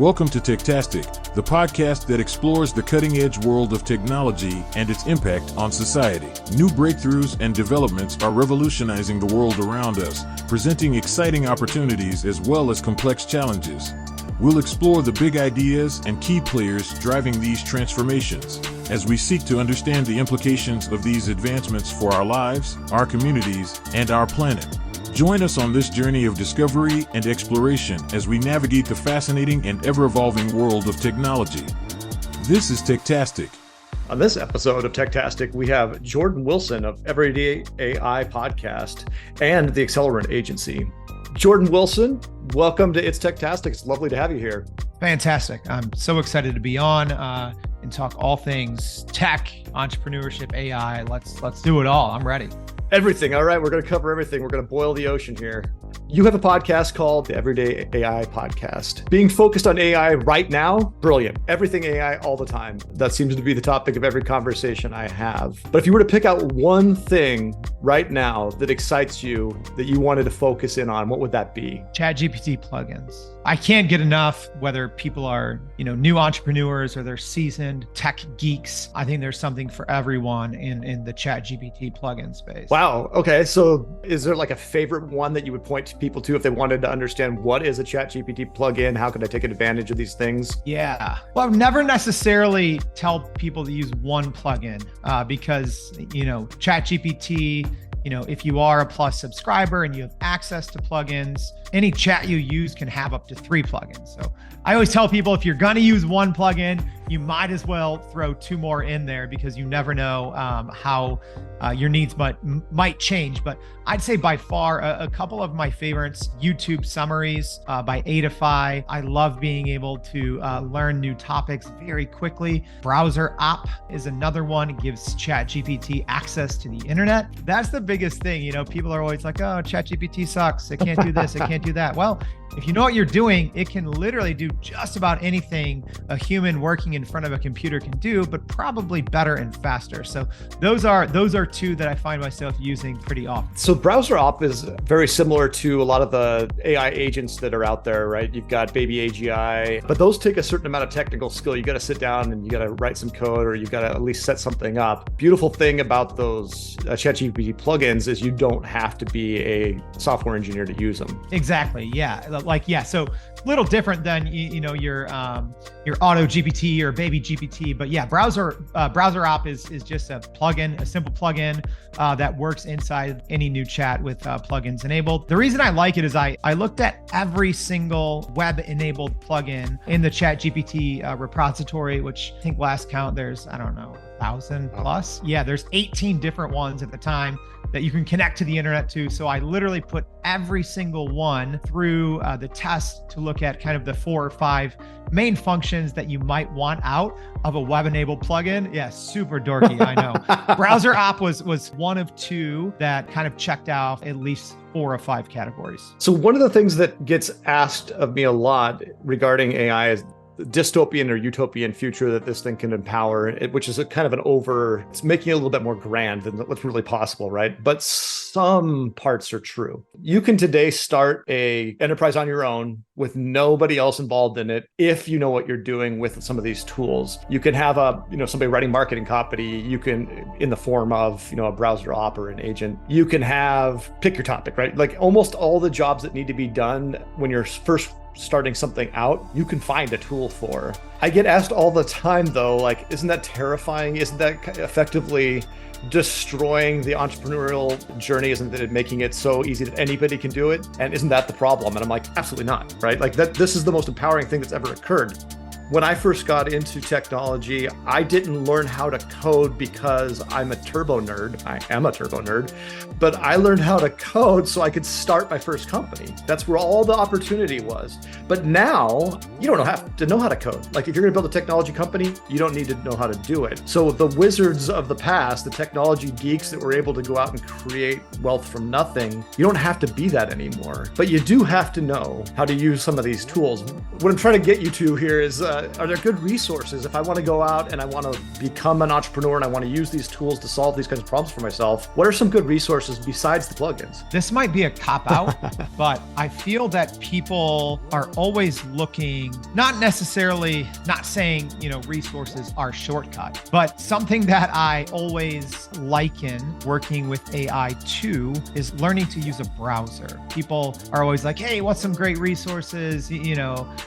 Welcome to Techtastic, the podcast that explores the cutting-edge world of technology and its impact on society. New breakthroughs and developments are revolutionizing the world around us, presenting exciting opportunities as well as complex challenges. We'll explore the big ideas and key players driving these transformations as we seek to understand the implications of these advancements for our lives, our communities, and our planet. Join us on this journey of discovery and exploration as we navigate the fascinating and ever-evolving world of technology. This is Techtastic. On this episode of Techtastic, we have Jordan Wilson of Everyday AI Podcast and the Accelerant Agency. Jordan Wilson, welcome to It's Techtastic. It's lovely to have you here. Fantastic. I'm so excited to be on and talk all things tech, entrepreneurship, AI. Let's do it all. I'm ready. Everything. All right. We're going to cover everything. We're going to boil the ocean here. You have a podcast called the Everyday AI Podcast. Being focused on AI right now, brilliant. Everything AI all the time. That seems to be the topic of every conversation I have. But if you were to pick out one thing right now that excites you, that you wanted to focus in on, what would that be? ChatGPT plugins. I can't get enough, whether people are, new entrepreneurs or they're seasoned tech geeks. I think there's something for everyone in the ChatGPT plugin space. Wow. Okay. So is there like a favorite one that you would point to people to if they wanted to understand what is a ChatGPT plugin? How can I take advantage of these things? Yeah. Well, I've never necessarily tell people to use one plugin because, ChatGPT, if you are a Plus subscriber and you have access to plugins, any chat you use can have up to 3 plugins. So I always tell people if you're going to use one plugin, you might as well throw 2 more in there because you never know how your needs might change. But I'd say by far a couple of my favorites, YouTube summaries by Adify. I love being able to learn new topics very quickly. Browser Op is another one. It gives ChatGPT access to the internet. That's the biggest thing. People are always like, oh, ChatGPT sucks. It can't do this. It can't do that. Well, if you know what you're doing, it can literally do just about anything a human working in front of a computer can do, but probably better and faster. So those are 2 that I find myself using pretty often. So Browser Op is very similar to a lot of the AI agents that are out there, right? You've got Baby AGI, but those take a certain amount of technical skill. You got to sit down and you got to write some code, or you got to at least set something up. Beautiful thing about those ChatGPT plugins is you don't have to be a software engineer to use them. Exactly. Yeah. So a little different than your Auto GPT or Baby GPT, but yeah, Browser Op is just a plugin, a simple plugin that works inside any new chat with plugins enabled. The reason I like it is I looked at every single web-enabled plugin in the ChatGPT repository, which I think last count there's 1,000 plus. Yeah, there's 18 different ones at the time that you can connect to the internet to. So I literally put every single one through the test to look at kind of the 4 or 5 main functions that you might want out of a web-enabled plugin. Yeah, super dorky, I know. Browser Op was one of 2 that kind of checked off at least 4 or 5 categories. So one of the things that gets asked of me a lot regarding AI is dystopian or utopian future that this thing can empower, which is it's making it a little bit more grand than what's really possible, right? But some parts are true. You can today start a enterprise on your own with nobody else involved in it if you know what you're doing with some of these tools. You can have somebody writing marketing copy, you can in the form of a Browser Op or an agent. You can have, pick your topic, right? Like almost all the jobs that need to be done when you're first starting something out, you can find a tool for. I get asked all the time though, like, isn't that terrifying? Isn't that effectively destroying the entrepreneurial journey? Isn't it making it so easy that anybody can do it? And isn't that the problem? And I'm like, absolutely not, right? Like this is the most empowering thing that's ever occurred. When I first got into technology, I didn't learn how to code because I'm a turbo nerd. I am a turbo nerd, but I learned how to code so I could start my first company. That's where all the opportunity was. But now you don't have to know how to code. Like if you're gonna build a technology company, you don't need to know how to do it. So the wizards of the past, the technology geeks that were able to go out and create wealth from nothing, you don't have to be that anymore. But you do have to know how to use some of these tools. What I'm trying to get you to here is are there good resources if I want to go out and I want to become an entrepreneur and I want to use these tools to solve these kinds of problems for myself? What are some good resources besides the plugins? This might be a cop-out, but I feel that people are always looking, not necessarily, not saying, resources are shortcut, but something that I always liken working with AI to is learning to use a browser. People are always like, hey, what's some great resources?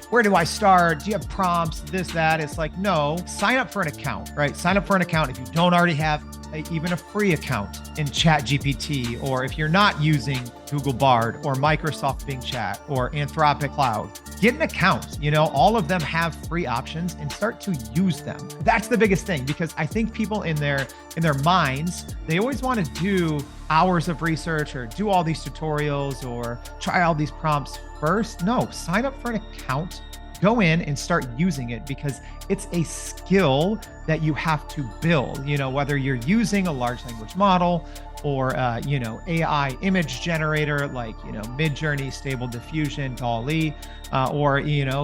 Where do I start? Do you have prompts? This, that. It's like, no, sign up for an account, right? Sign up for an account if you don't already have even a free account in ChatGPT, or if you're not using Google Bard or Microsoft Bing Chat or Anthropic Cloud, get an account. All of them have free options and start to use them. That's the biggest thing, because I think people in their minds, they always want to do hours of research or do all these tutorials or try all these prompts first. No, sign up for an account. Go in and start using it, because it's a skill that you have to build, whether you're using a large language model or, AI image generator like, Midjourney, Stable Diffusion, DALL-E, or,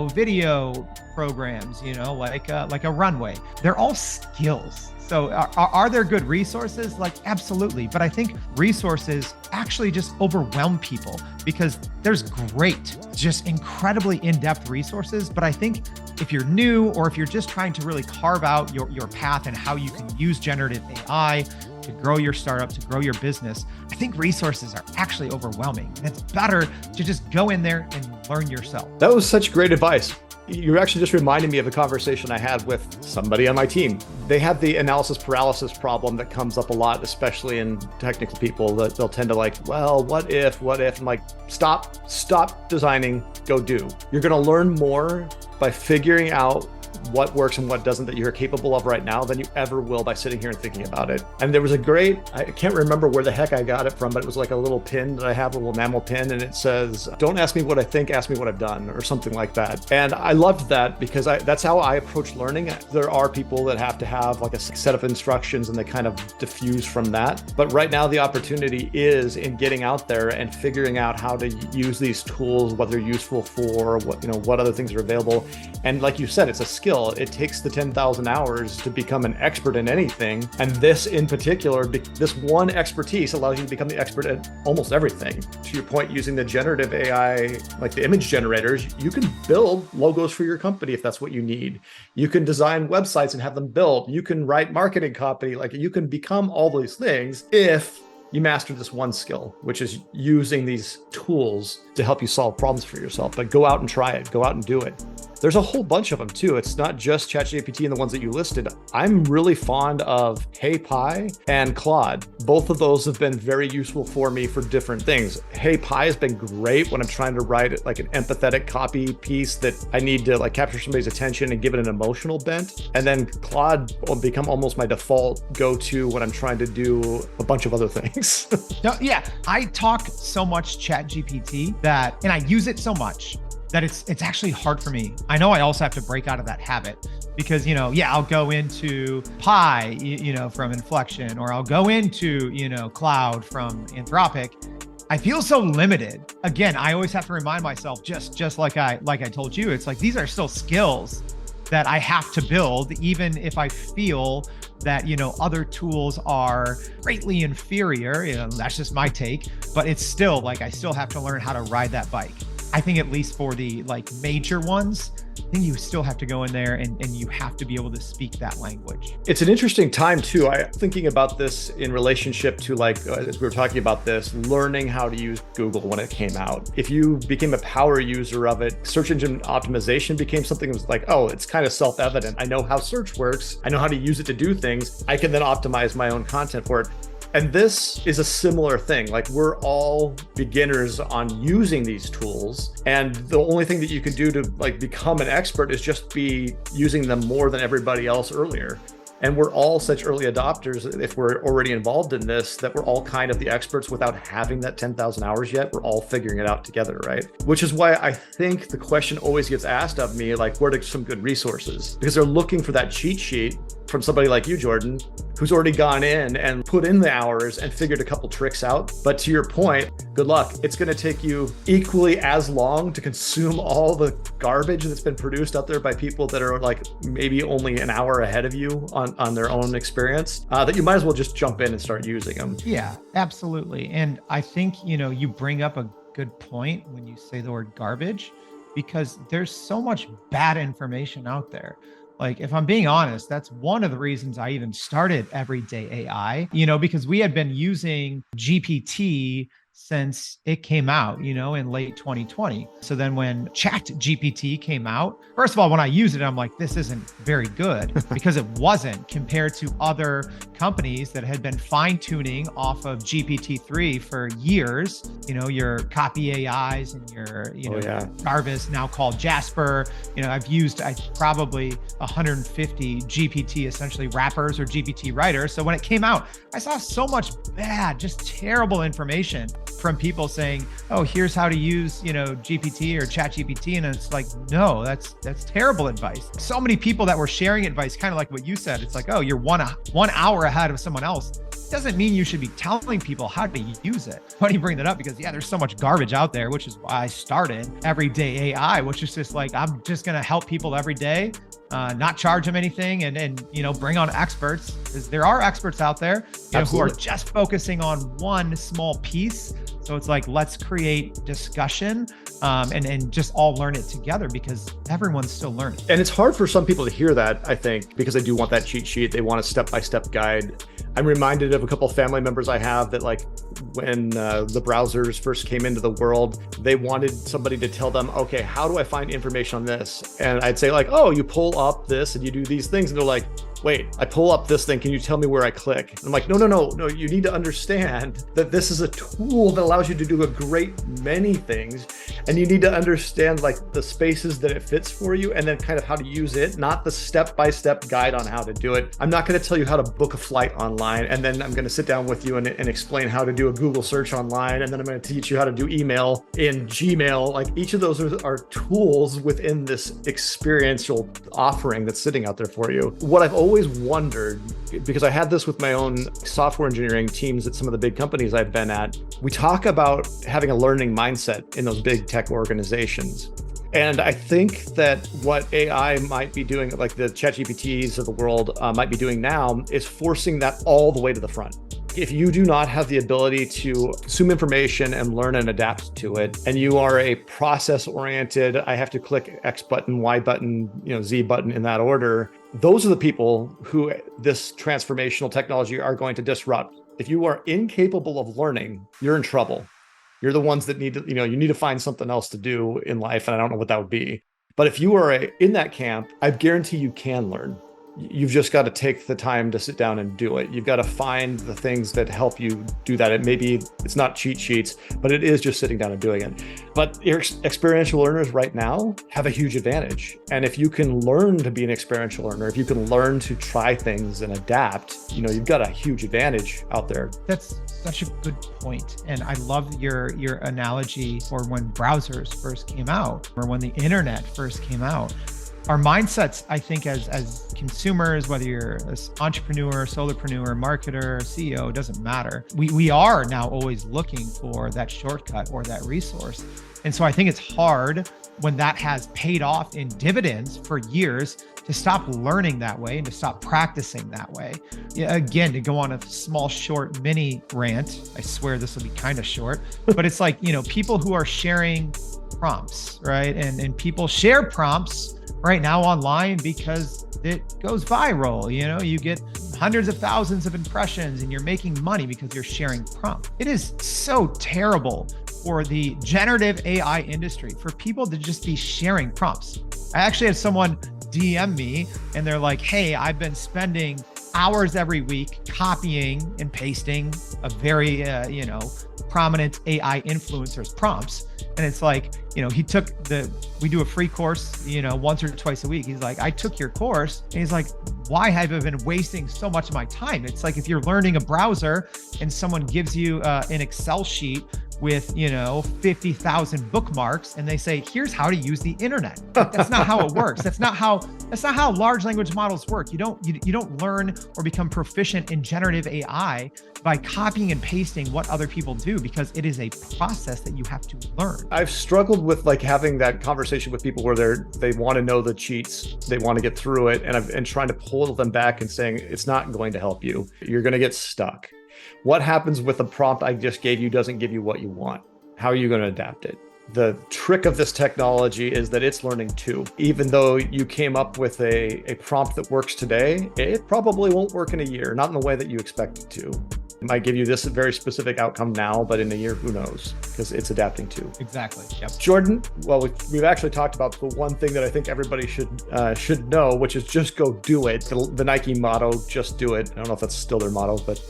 video programs, like a Runway. They're all skills. So are there good resources? Like, absolutely. But I think resources actually just overwhelm people, because there's great, just incredibly in-depth resources. But I think if you're new, or if you're just trying to really carve out your path and how you can use generative AI to grow your startup, to grow your business, I think resources are actually overwhelming. And it's better to just go in there and learn yourself. That was such great advice. You actually just reminded me of a conversation I had with somebody on my team. They have the analysis paralysis problem that comes up a lot, especially in technical people, that they'll tend to like, well, what if? I'm like, stop designing, go do. You're going to learn more by figuring out what works and what doesn't that you're capable of right now than you ever will by sitting here and thinking about it. And there was I can't remember where the heck I got it from, but it was like a little pin that I have, a little enamel pin, and it says, don't ask me what I think, ask me what I've done, or something like that. And I loved that, because that's how I approach learning. There are people that have to have like a set of instructions and they kind of diffuse from that. But right now the opportunity is in getting out there and figuring out how to use these tools, what they're useful for, what other things are available. And like you said, it's a skill. It takes the 10,000 hours to become an expert in anything. And this in particular, this one expertise allows you to become the expert at almost everything. To your point, using the generative AI, like the image generators, you can build logos for your company if that's what you need. You can design websites and have them built. You can write marketing copy. Like, you can become all these things if you master this one skill, which is using these tools to help you solve problems for yourself. But go out and try it. Go out and do it. There's a whole bunch of them too. It's not just ChatGPT and the ones that you listed. I'm really fond of HeyPi and Claude. Both of those have been very useful for me for different things. HeyPi has been great when I'm trying to write like an empathetic copy piece that I need to like capture somebody's attention and give it an emotional bent. And then Claude will become almost my default go-to when I'm trying to do a bunch of other things. No, yeah, I talk so much ChatGPT and I use it so much that it's actually hard for me. I know I also have to break out of that habit, because, I'll go into Pi, from Inflection, or I'll go into, Cloud from Anthropic. I feel so limited. Again, I always have to remind myself, just like I told you, it's like, these are still skills that I have to build, even if I feel that, other tools are greatly inferior. That's just my take, but it's still like, I still have to learn how to ride that bike. I think at least for the major ones, I think you still have to go in there and you have to be able to speak that language. It's an interesting time too. I'm thinking about this in relationship to as we were talking about this, learning how to use Google when it came out. If you became a power user of it, search engine optimization became something that was like, oh, it's kind of self-evident. I know how search works. I know how to use it to do things. I can then optimize my own content for it. And this is a similar thing. Like, we're all beginners on using these tools. And the only thing that you can do to become an expert is just be using them more than everybody else earlier. And we're all such early adopters, if we're already involved in this, that we're all kind of the experts without having that 10,000 hours yet. We're all figuring it out together, right? Which is why I think the question always gets asked of me, where are some good resources? Because they're looking for that cheat sheet from somebody like you, Jordan, who's already gone in and put in the hours and figured a couple tricks out. But to your point, good luck. It's going to take you equally as long to consume all the garbage that's been produced out there by people that are like maybe only an hour ahead of you on their own experience, that you might as well just jump in and start using them. Yeah, absolutely. And I think, you bring up a good point when you say the word garbage, because there's so much bad information out there. Like, if I'm being honest, that's one of the reasons I even started Everyday AI, because we had been using GPT since it came out, in late 2020. So then when ChatGPT came out, first of all, when I used it, I'm like, this isn't very good because it wasn't compared to other companies that had been fine tuning off of GPT-3 for years, your copy AIs and your, Jarvis, now called Jasper. I've used probably 150 GPT essentially wrappers or GPT writers. So when it came out, I saw so much bad, just terrible information from people saying, oh, here's how to use, GPT or ChatGPT. And it's like, no, that's terrible advice. So many people that were sharing advice, kind of like what you said. It's like, oh, you're one hour ahead of someone else. Doesn't mean you should be telling people how to use it. Funny you bring that up because there's so much garbage out there, which is why I started Everyday AI, which is just like, I'm just going to help people every day, not charge them anything and bring on experts, because there are experts out there who are just focusing on one small piece. So it's like, let's create discussion and just all learn it together, because everyone's still learning. And it's hard for some people to hear that, I think, because they do want that cheat sheet. They want a step-by-step guide. I'm reminded of a couple of family members I have that, like, when the browsers first came into the world, they wanted somebody to tell them, okay, how do I find information on this? And I'd say like, oh, you pull up this and you do these things. And they're like, wait, I pull up this thing. Can you tell me where I click? And I'm like, no. You need to understand that this is a tool that allows you to do a great many things. And you need to understand like the spaces that it fits for you and then kind of how to use it, not the step-by-step guide on how to do it. I'm not going to tell you how to book a flight online. And then I'm going to sit down with you and explain how to do a Google search online. And then I'm going to teach you how to do email in Gmail. Like, each of those are tools within this experiential offering that's sitting out there for you. What I've always wondered, because I had this with my own software engineering teams at some of the big companies I've been at, we talk about having a learning mindset in those big tech organizations. And I think that what AI might be doing, like the ChatGPTs of the world might be doing now, is forcing that all the way to the front. If you do not have the ability to consume information and learn and adapt to it, and you are a process-oriented, I have to click X button, Y button, Z button in that order, those are the people who this transformational technology are going to disrupt. If you are incapable of learning, you're in trouble. You're the ones that need to, you need to find something else to do in life. And I don't know what that would be. But if you are in that camp, I guarantee you can learn. You've just got to take the time to sit down and do it. You've got to find the things that help you do that. It's not cheat sheets, but it is just sitting down and doing it. But your experiential learners right now have a huge advantage. And if you can learn to be an experiential learner, if you can learn to try things and adapt, you've got a huge advantage out there. That's such a good point. And I love your analogy for when browsers first came out, or when the internet first came out. Our mindsets, I think, as consumers, whether you're an entrepreneur, solopreneur, marketer, CEO, doesn't matter. We are now always looking for that shortcut or that resource. And so I think it's hard when that has paid off in dividends for years to stop learning that way and to stop practicing that way. Again, to go on a small, short mini rant, I swear this will be kind of short, but it's like, people who are sharing prompts, right? And people share prompts right now online because it goes viral. You get hundreds of thousands of impressions and you're making money because you're sharing prompts. It is so terrible for the generative AI industry for people to just be sharing prompts. I actually had someone DM me and they're like, hey, I've been spending hours every week copying and pasting a very, prominent AI influencers prompts. And it's like, he took we do a free course, once or twice a week. He's like, I took your course. And he's like, why have I been wasting so much of my time? It's like, if you're learning a browser and someone gives you an Excel sheet with, 50,000 bookmarks and they say, here's how to use the internet. That's not how it works. That's not how large language models work. You don't learn or become proficient in generative AI by copying and pasting what other people do, because it is a process that you have to learn. I've struggled with having that conversation with people where they want to know the cheats, they want to get through it, and trying to pull them back and saying it's not going to help you. You're going to get stuck. What happens with the prompt I just gave you doesn't give you what you want? How are you going to adapt it? The trick of this technology is that it's learning too. Even though you came up with a prompt that works today, it probably won't work in a year, not in the way that you expect it to. It might give you this very specific outcome now, but in a year, who knows? Because it's adapting too. Exactly. Yep. Jordan, well, we've actually talked about the one thing that I think everybody should know, which is just go do it. The Nike motto, just do it. I don't know if that's still their motto, but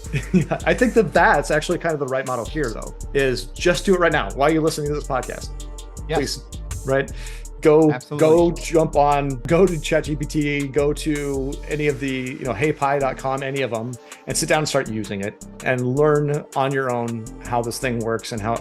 I think that's actually kind of the right motto here, though, is just do it right now. While you're listening to this podcast, yes. Please, right? Go jump on, go to ChatGPT, go to any of the, heypi.com, any of them, and sit down and start using it and learn on your own how this thing works and how,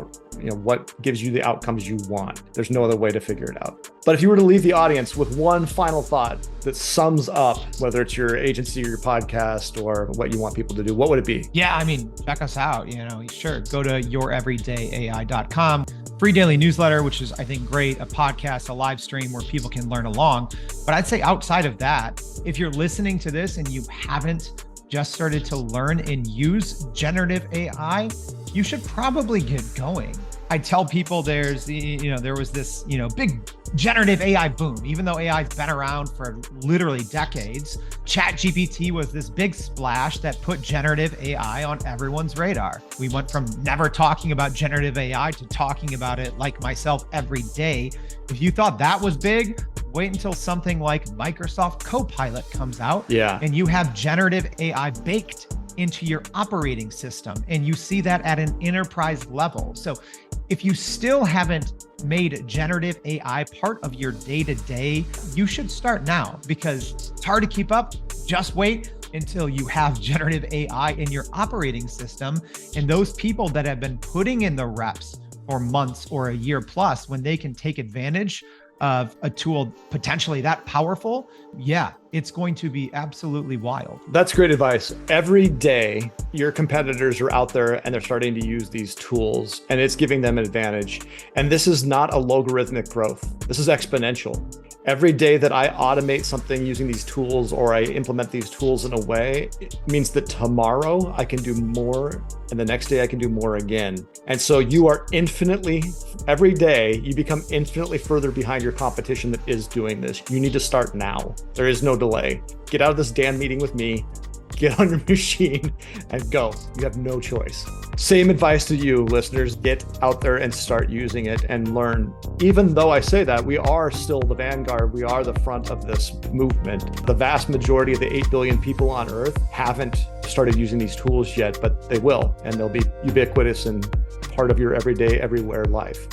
what gives you the outcomes you want. There's no other way to figure it out. But if you were to leave the audience with one final thought that sums up, whether it's your agency or your podcast or what you want people to do, what would it be? Yeah, check us out. Sure. Go to youreverydayai.com. Free daily newsletter, which is, I think, great, a podcast, a live stream where people can learn along. But I'd say outside of that, if you're listening to this and you haven't just started to learn and use generative AI, you should probably get going. I tell people there was this, big generative AI boom. Even though AI's been around for literally decades, ChatGPT was this big splash that put generative AI on everyone's radar. We went from never talking about generative AI to talking about it like myself every day. If you thought that was big, wait until something like Microsoft Copilot comes out. Yeah. And you have generative AI baked into your operating system, and you see that at an enterprise level. So if you still haven't made generative AI part of your day-to-day, you should start now, because it's hard to keep up. Just wait until you have generative AI in your operating system. And those people that have been putting in the reps for months or a year plus, when they can take advantage of a tool potentially that powerful, yeah, it's going to be absolutely wild. That's great advice. Every day, your competitors are out there and they're starting to use these tools, and it's giving them an advantage. And this is not a logarithmic growth. This is exponential. Every day that I automate something using these tools, or I implement these tools in a way, it means that tomorrow I can do more, and the next day I can do more again. And so you are every day you become infinitely further behind your competition that is doing this. You need to start now. There is no delay. Get out of this damn meeting with me, get on your machine and go. You have no choice. Same advice to you, listeners. Get out there and start using it and learn. Even though I say that, we are still the vanguard. We are the front of this movement. The vast majority of the 8 billion people on Earth haven't started using these tools yet, but they will, and they'll be ubiquitous and part of your everyday, everywhere life.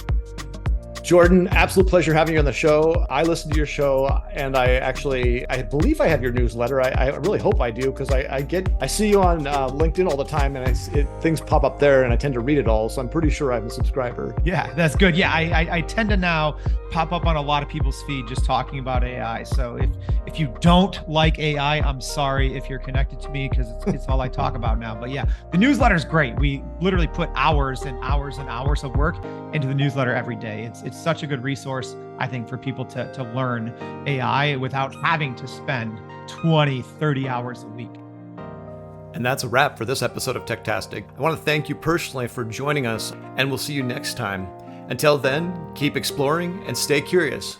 Jordan, absolute pleasure having you on the show. I listen to your show, and I believe I have your newsletter. I really hope I do, because I see you on LinkedIn all the time, and things pop up there, and I tend to read it all. So I'm pretty sure I'm a subscriber. Yeah, that's good. Yeah, I tend to now pop up on a lot of people's feed just talking about AI. So if you don't like AI, I'm sorry if you're connected to me, because it's all I talk about now. But yeah, the newsletter is great. We literally put hours and hours and hours of work into the newsletter every day. It's such a good resource, I think, for people to learn AI without having to spend 20, 30 hours a week. And that's a wrap for this episode of Techtastic. I want to thank you personally for joining us, and we'll see you next time. Until then, keep exploring and stay curious.